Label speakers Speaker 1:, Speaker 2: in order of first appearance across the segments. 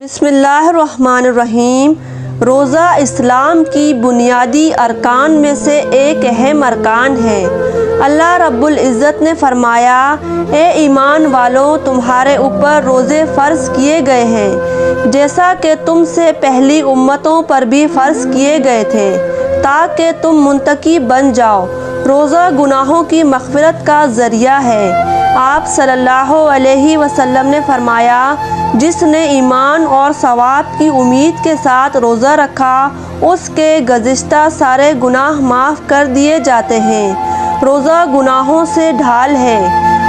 Speaker 1: بسم اللہ الرحمن الرحیم۔ روزہ اسلام کی بنیادی ارکان میں سے ایک اہم ارکان ہے۔ اللہ رب العزت نے فرمایا، اے ایمان والو، تمہارے اوپر روزے فرض کیے گئے ہیں جیسا کہ تم سے پہلی امتوں پر بھی فرض کیے گئے تھے تاکہ تم متقی بن جاؤ۔ روزہ گناہوں کی مغفرت کا ذریعہ ہے۔ آپ صلی اللہ علیہ وسلم نے فرمایا، جس نے ایمان اور ثواب کی امید کے ساتھ روزہ رکھا اس کے گزشتہ سارے گناہ معاف کر دیے جاتے ہیں۔ روزہ گناہوں سے ڈھال ہے۔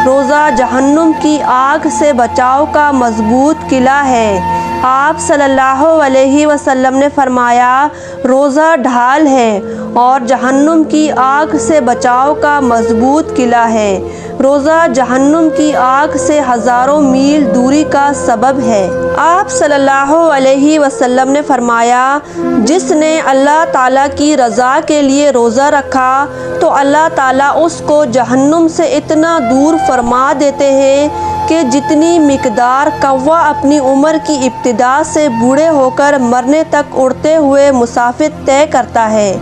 Speaker 1: روزہ جہنم کی آگ سے بچاؤ کا مضبوط قلعہ ہے۔ آپ صلی اللہ علیہ وسلم نے فرمایا، روزہ ڈھال ہے اور جہنم کی آگ سے بچاؤ کا مضبوط قلعہ ہے۔ روزہ جہنم کی آگ سے ہزاروں میل دوری کا سبب ہے۔ آپ صلی اللہ علیہ وسلم نے فرمایا، جس نے اللہ تعالیٰ کی رضا کے لیے روزہ رکھا تو اللہ تعالیٰ اس کو جہنم سے اتنا دور فرما دیتے ہیں کہ جتنی مقدار کوا اپنی عمر کی ابتدا سے بوڑھے ہو کر مرنے تک اڑتے ہوئے مسافت طے کرتا ہے۔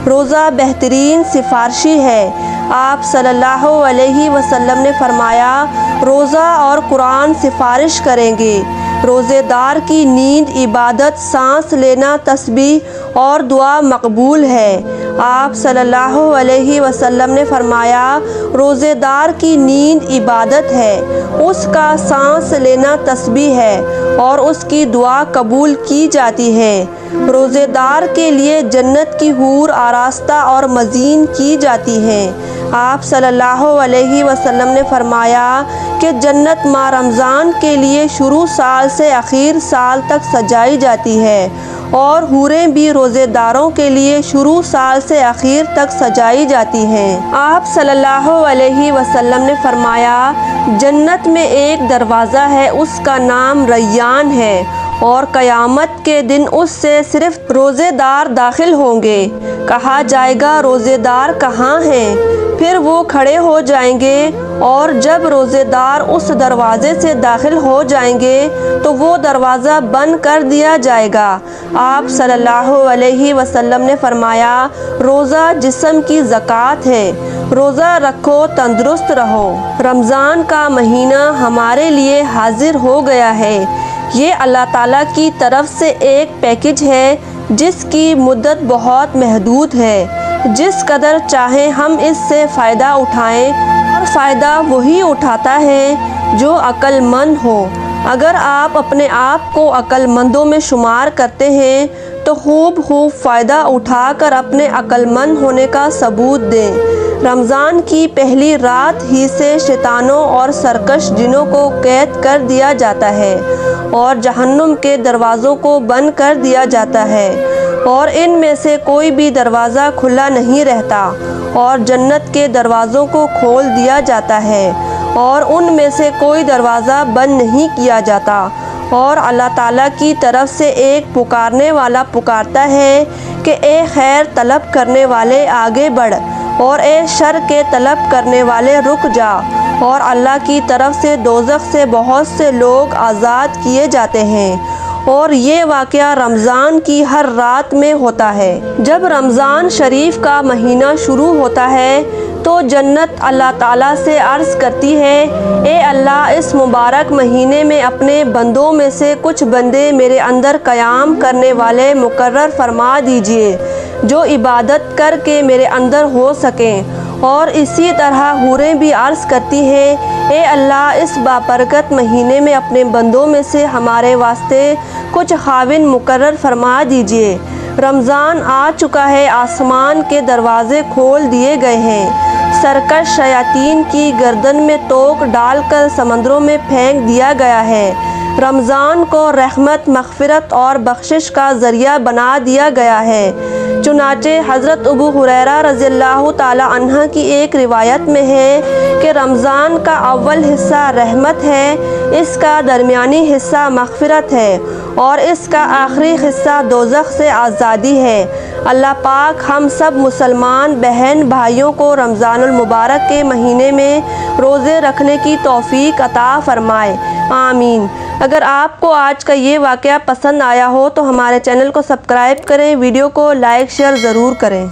Speaker 1: روزہ بہترین سفارشی ہے۔ آپ صلی اللہ علیہ وسلم نے فرمایا، روزہ اور قرآن سفارش کریں گے۔ روزے دار کی نیند عبادت، سانس لینا تسبیح اور دعا مقبول ہے۔ آپ صلی اللہ علیہ وسلم نے فرمایا، روزے دار کی نیند عبادت ہے، اس کا سانس لینا تسبیح ہے اور اس کی دعا قبول کی جاتی ہے۔ روزے دار کے لیے جنت کی حور آراستہ اور مزین کی جاتی ہیں۔ آپ صلی اللہ علیہ وسلم نے فرمایا کہ جنت ماہ رمضان کے لیے شروع سال سے آخر سال تک سجائی جاتی ہے اور حوریں بھی روزے داروں کے لیے شروع سال سے آخر تک سجائی جاتی ہیں۔ آپ صلی اللہ علیہ وسلم نے فرمایا، جنت میں ایک دروازہ ہے، اس کا نام ریان ہے اور قیامت کے دن اس سے صرف روزے دار داخل ہوں گے۔ کہا جائے گا، روزے دار کہاں ہیں؟ پھر وہ کھڑے ہو جائیں گے اور جب روزے دار اس دروازے سے داخل ہو جائیں گے تو وہ دروازہ بند کر دیا جائے گا۔ آپ صلی اللہ علیہ وسلم نے فرمایا، روزہ جسم کی زکوٰۃ ہے۔ روزہ رکھو، تندرست رہو۔ رمضان کا مہینہ ہمارے لیے حاضر ہو گیا ہے۔ یہ اللہ تعالیٰ کی طرف سے ایک پیکج ہے جس کی مدت بہت محدود ہے۔ جس قدر چاہیں ہم اس سے فائدہ اٹھائیں، اور فائدہ وہی اٹھاتا ہے جو عقل مند ہو۔ اگر آپ اپنے آپ کو عقل مندوں میں شمار کرتے ہیں تو خوب فائدہ اٹھا کر اپنے عقل مند ہونے کا ثبوت دیں۔ رمضان کی پہلی رات ہی سے شیطانوں اور سرکش جنوں کو قید کر دیا جاتا ہے اور جہنم کے دروازوں کو بند کر دیا جاتا ہے اور ان میں سے کوئی بھی دروازہ کھلا نہیں رہتا، اور جنت کے دروازوں کو کھول دیا جاتا ہے اور ان میں سے کوئی دروازہ بند نہیں کیا جاتا، اور اللہ تعالیٰ کی طرف سے ایک پکارنے والا پکارتا ہے کہ اے خیر طلب کرنے والے آگے بڑھ، اور اے شر کے طلب کرنے والے رک جا، اور اللہ کی طرف سے دوزخ سے بہت سے لوگ آزاد کیے جاتے ہیں۔ اور یہ واقعہ رمضان کی ہر رات میں ہوتا ہے۔ جب رمضان شریف کا مہینہ شروع ہوتا ہے تو جنت اللہ تعالیٰ سے عرض کرتی ہے، اے اللہ، اس مبارک مہینے میں اپنے بندوں میں سے کچھ بندے میرے اندر قیام کرنے والے مقرر فرما دیجئے جو عبادت کر کے میرے اندر ہو سکیں۔ اور اسی طرح حوریں بھی عرض کرتی ہیں، اے اللہ، اس بابرکت مہینے میں اپنے بندوں میں سے ہمارے واسطے کچھ خاوند مقرر فرما دیجئے۔ رمضان آ چکا ہے، آسمان کے دروازے کھول دیے گئے ہیں، سرکش شیاطین کی گردن میں توق ڈال کر سمندروں میں پھینک دیا گیا ہے۔ رمضان کو رحمت، مغفرت اور بخشش کا ذریعہ بنا دیا گیا ہے۔ چنانچہ حضرت ابو ہریرہ رضی اللہ تعالی عنہ کی ایک روایت میں ہے کہ رمضان کا اول حصہ رحمت ہے، اس کا درمیانی حصہ مغفرت ہے اور اس کا آخری حصہ دوزخ سے آزادی ہے۔ اللہ پاک ہم سب مسلمان بہن بھائیوں کو رمضان المبارک کے مہینے میں روزے رکھنے کی توفیق عطا فرمائے، آمین۔ اگر آپ کو آج کا یہ واقعہ پسند آیا ہو تو ہمارے چینل کو سبسکرائب کریں، ویڈیو کو لائک شیئر ضرور کریں۔